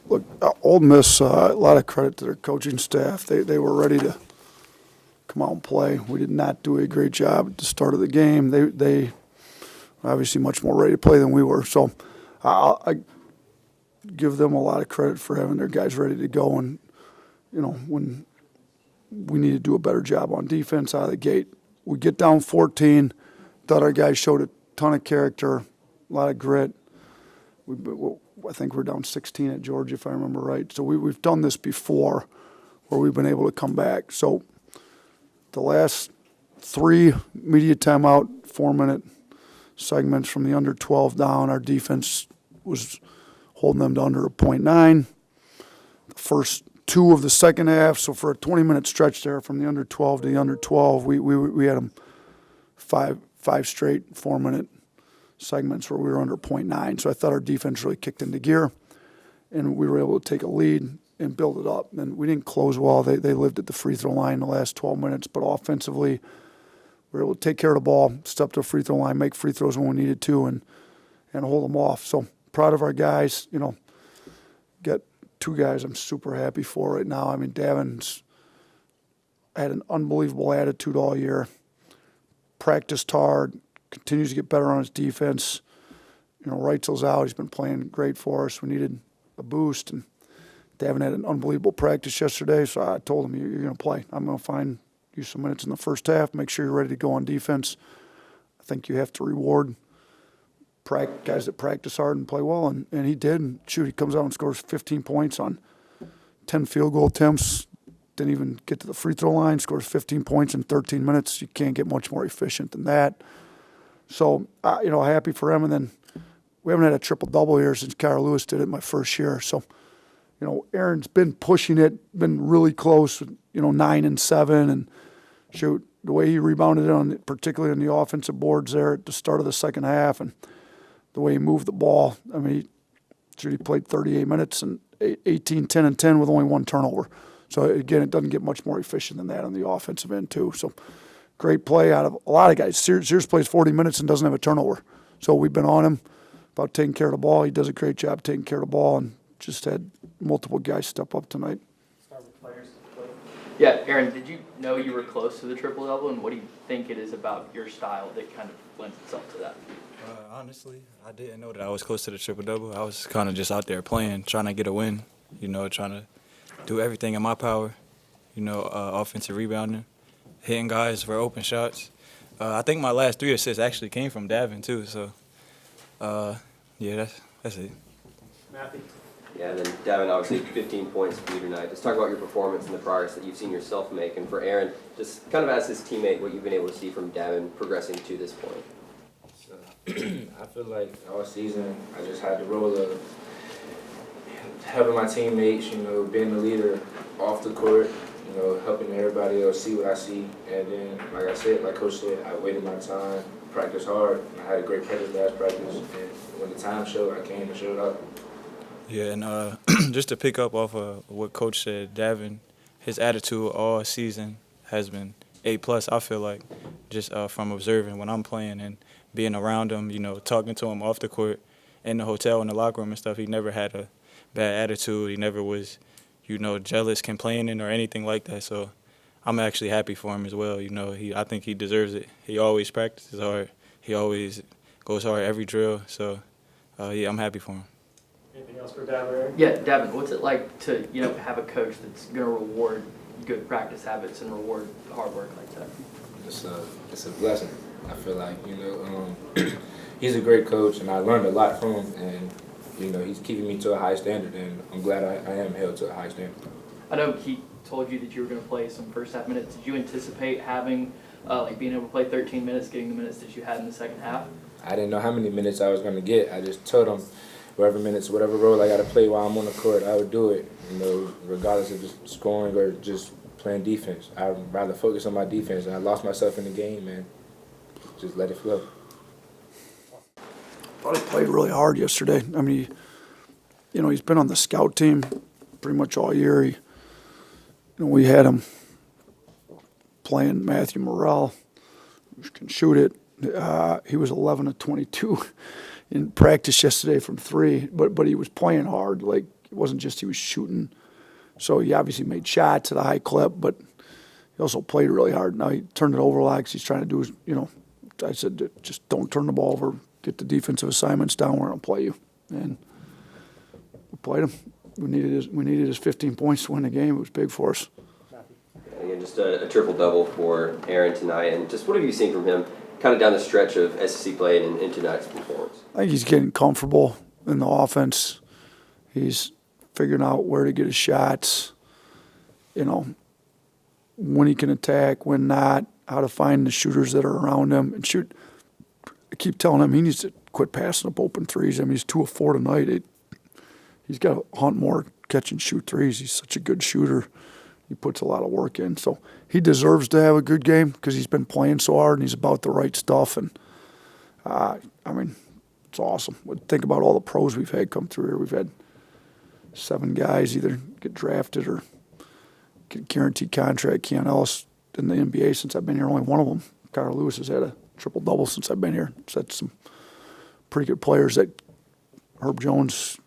Look, Ole Miss, a lot of credit to their coaching staff. They were ready to come out and play. We did not do a great job at the start of the game. They obviously much more ready to play than we were. So I give them a lot of credit for having their guys ready to go. And, when we need to do a better job on defense out of the gate. We get down 14. Thought our guys showed a ton of character, a lot of grit. I think we're down 16 at Georgia, if I remember right. So we've done this before where we've been able to come back. So the last 3 media timeout, 4-minute segments from the under 12 down, our defense was holding them to under a .9. The first 2 of the second half, so for a 20-minute stretch there from the under 12 to the under 12, we had them five straight 4-minute segments where we were under .9. So I thought our defense really kicked into gear, and we were able to take a lead and build it up. And we didn't close well. They lived at the free throw line the last 12 minutes, but offensively we were able to take care of the ball, step to the free throw line, make free throws when we needed to, and hold them off. So proud of our guys. Got 2 guys I'm super happy for right now. I mean, Davin's had an unbelievable attitude all year, practiced hard, continues to get better on his defense. Reitzel's out. He's been playing great for us. We needed a boost, and Davin had an unbelievable practice yesterday, so I told him, you're going to play. I'm going to find you some minutes in the first half, make sure you're ready to go on defense. I think you have to reward guys that practice hard and play well, and he did. And shoot, he comes out and scores 15 points on 10 field goal attempts, didn't even get to the free throw line, scores 15 points in 13 minutes. You can't get much more efficient than that. So, happy for him. And then we haven't had a triple-double here since Kyra Lewis did it my first year. So, Aaron's been pushing it, been really close, 9 and 7. And, shoot, the way he rebounded particularly on the offensive boards there at the start of the second half, and the way he moved the ball. I mean, he played 38 minutes and 18, 10, and 10 with only 1 turnover. So, again, it doesn't get much more efficient than that on the offensive end, too. So, great play out of a lot of guys. Sears plays 40 minutes and doesn't have a turnover. So we've been on him about taking care of the ball. He does a great job taking care of the ball, and just had multiple guys step up tonight. Start with players. Yeah, Aaron, did you know you were close to the triple-double, and what do you think it is about your style that kind of lends itself to that? Honestly, I didn't know that I was close to the triple-double. I was kind of just out there playing, trying to get a win, trying to do everything in my power, offensive rebounding, hitting guys for open shots. I think my last 3 assists actually came from Davin, too. So, yeah, that's it. Matthew? Yeah, and then Davin, obviously 15 points for you tonight. Just talk about your performance and the progress that you've seen yourself make. And for Aaron, just kind of as his teammate, what you've been able to see from Davin progressing to this point. So, I feel like all season I just had the role of helping my teammates, being the leader off the court, helping everybody else see what I see. And then, like I said, like Coach said, I waited my time, practiced hard. I had a great practice last practice. And when the time showed, I came and showed up. Yeah, and just to pick up off of what Coach said, Davin, his attitude all season has been A+. I feel like just from observing when I'm playing and being around him, talking to him off the court, in the hotel, in the locker room and stuff, he never had a bad attitude. He never was, jealous, complaining, or anything like that. So I'm actually happy for him as well. I think he deserves it. He always practices hard. He always goes hard every drill. So, yeah, I'm happy for him. Anything else for Davin? Yeah, Davin, what's it like to, have a coach that's going to reward good practice habits and reward hard work like that? It's a blessing. I feel like, he's a great coach, and I learned a lot from him. And he's keeping me to a high standard, and I'm glad I am held to a high standard. I know he told you that you were going to play some first half minutes. Did you anticipate having, being able to play 13 minutes, getting the minutes that you had in the second half? I didn't know how many minutes I was going to get. I just told him whatever role I got to play while I'm on the court, I would do it, regardless of just scoring or just playing defense. I'd rather focus on my defense. And I lost myself in the game, and just let it flow. I thought he played really hard yesterday. I mean, he's been on the scout team pretty much all year. We had him playing Matthew Morrell, who can shoot it. He was 11 of 22 in practice yesterday from 3, but he was playing hard. Like, it wasn't just he was shooting. So he obviously made shots at a high clip, but he also played really hard. Now he turned it over like he's trying to do his, I said, just don't turn the ball over. Get the defensive assignments down. We're going to play you. And we played him. We needed his 15 points to win the game. It was big for us. Again, just a triple-double for Aaron tonight. And just what have you seen from him kind of down the stretch of SEC play and in tonight's performance? I think he's getting comfortable in the offense. He's figuring out where to get his shots, when he can attack, when not, how to find the shooters that are around him and shoot. I keep telling him he needs to quit passing up open threes. I mean, he's 2 of 4 tonight. He's got to hunt more catch and shoot threes. He's such a good shooter. He puts a lot of work in. So he deserves to have a good game because he's been playing so hard and he's about the right stuff. And, it's awesome. Think about all the pros we've had come through here. We've had 7 guys either get drafted or get a guaranteed contract. Keon Ellis in the NBA since I've been here, only one of them. Carl Lewis has had a triple-double since I've been here. So that's some pretty good players. That Herb Jones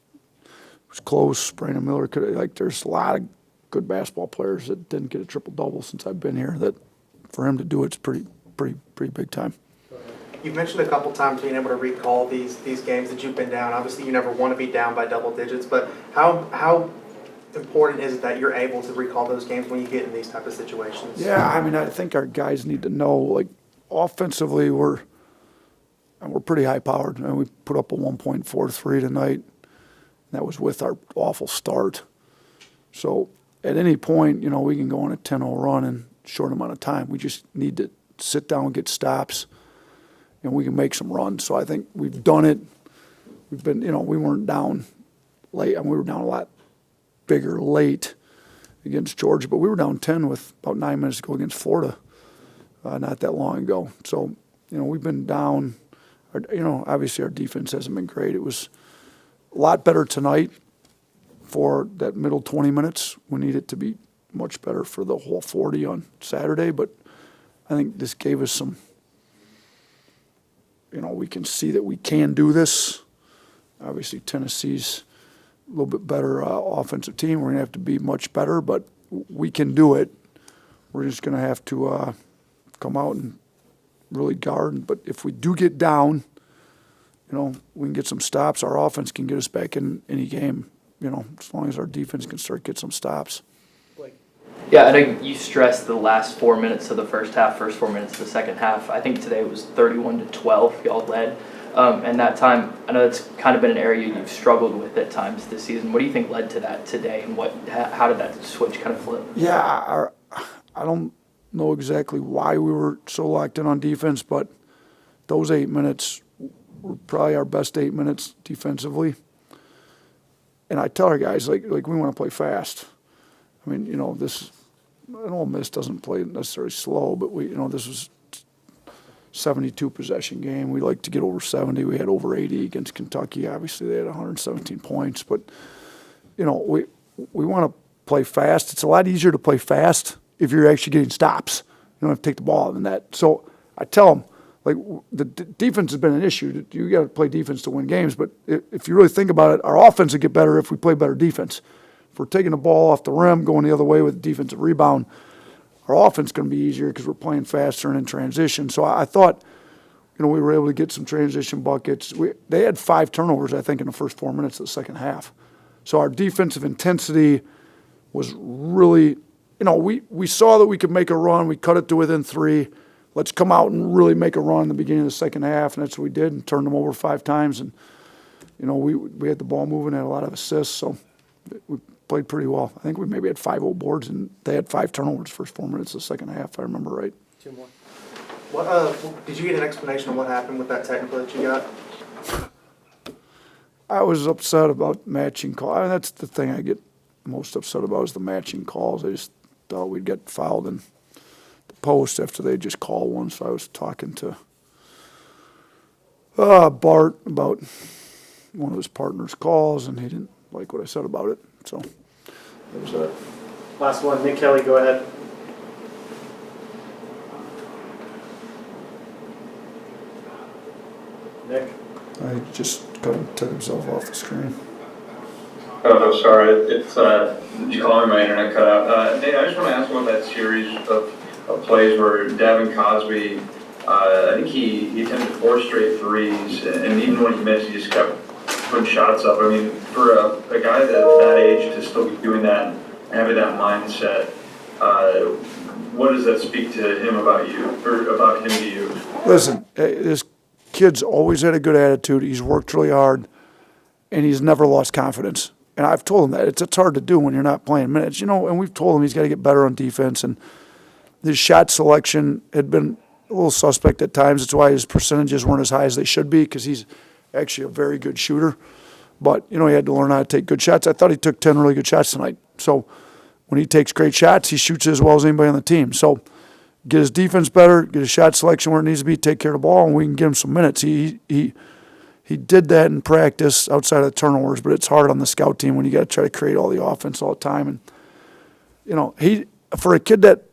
was close. Brandon Miller there's a lot of good basketball players that didn't get a triple-double since I've been here. That for him to do it's pretty big time. You've mentioned a couple times being able to recall these games that you've been down. Obviously, you never want to be down by double digits, but how important is it that you're able to recall those games when you get in these type of situations? Yeah, I think our guys need to know, like, offensively we're pretty high-powered. And we put up a 1.43 tonight. That was with our awful start. So at any point, we can go on a 10-0 run in a short amount of time. We just need to sit down and get stops, and we can make some runs. So I think we've done it. We've been, we weren't down late. We were down a lot bigger late against Georgia, but we were down 10 with about 9 minutes to go against Florida not that long ago. So, we've been down. Obviously our defense hasn't been great. It was a lot better tonight for that middle 20 minutes. We need it to be much better for the whole 40 on Saturday, but I think this gave us some, we can see that we can do this. Obviously Tennessee's a little bit better offensive team. We're going to have to be much better, but we can do it. We're just going to have to come out and really guard. But if we do get down, we can get some stops. Our offense can get us back in any game, as long as our defense can start get some stops. Yeah, I know you stressed the last 4 minutes of the first half, first 4 minutes of the second half. I think today it was 31-12 y'all led. And that time, I know it's kind of been an area you've struggled with at times this season. What do you think led to that today, and how did that switch kind of flip? Yeah, I don't know exactly why we were so locked in on defense, but those 8 minutes were probably our best 8 minutes defensively. And I tell our guys, like we want to play fast. I mean, Ole Miss doesn't play necessarily slow, but this was 72 possession game. We like to get over 70. We had over 80 against Kentucky. Obviously, they had 117 points. But, we want to play fast. It's a lot easier to play fast if you're actually getting stops. You don't have to take the ball out of the net. So I tell them, the defense has been an issue. You got to play defense to win games. But if you really think about it, our offense would get better if we play better defense. If we're taking the ball off the rim, going the other way with a defensive rebound, our offense is going to be easier because we're playing faster and in transition. So I thought, we were able to get some transition buckets. They had 5 turnovers, I think, in the first 4 minutes of the second half. So our defensive intensity was really, we saw that we could make a run. We cut it to within 3. Let's come out and really make a run in the beginning of the second half, and that's what we did, and turned them over 5 times. And, we had the ball moving, had a lot of assists, so we played pretty well. I think we maybe had 5 old boards, and they had 5 turnovers first 4 minutes of the second half, if I remember right. 2 more. What did you get an explanation of what happened with that technical that you got? I was upset about matching calls. That's the thing I get most upset about is the matching calls. I just thought we'd get fouled in the post after they just call one. So I was talking to Bart about one of his partner's calls, and he didn't like what I said about it. So that was it. Last one, Nick Kelly, go ahead. Nick. I just kind of took himself off the screen. Oh, sorry. It's you calling my internet cut out. Nate, I just want to ask about that series of plays where Davin Cosby, I think he attempted 4 straight threes, and even when he missed, he just kept putting shots up. I mean, for a guy that age to still be doing that and having that mindset, what does that speak to him about you, or about him to you? Listen, this kid's always had a good attitude. He's worked really hard, and he's never lost confidence. And I've told him that. It's hard to do when you're not playing minutes. And we've told him he's got to get better on defense. And his shot selection had been a little suspect at times. That's why his percentages weren't as high as they should be, because he's actually a very good shooter. But, he had to learn how to take good shots. I thought he took 10 really good shots tonight. So when he takes great shots, he shoots as well as anybody on the team. So get his defense better, get his shot selection where it needs to be, take care of the ball, and we can get him some minutes. He did that in practice outside of the turnovers, but it's hard on the scout team when you got to try to create all the offense all the time. And, he for a kid that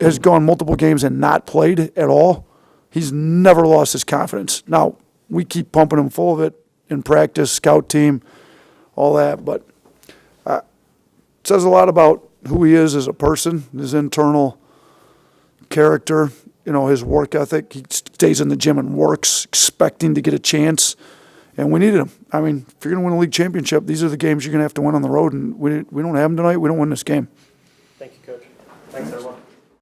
has gone multiple games and not played at all, he's never lost his confidence. Now, we keep pumping him full of it in practice, scout team, all that, but it says a lot about who he is as a person, his internal character, his work ethic. He stays in the gym and works, expecting to get a chance, and we needed him. I mean, if you're going to win a league championship, these are the games you're going to have to win on the road, and we don't have them tonight. We don't win this game. Thank you, Coach. Thanks, everyone.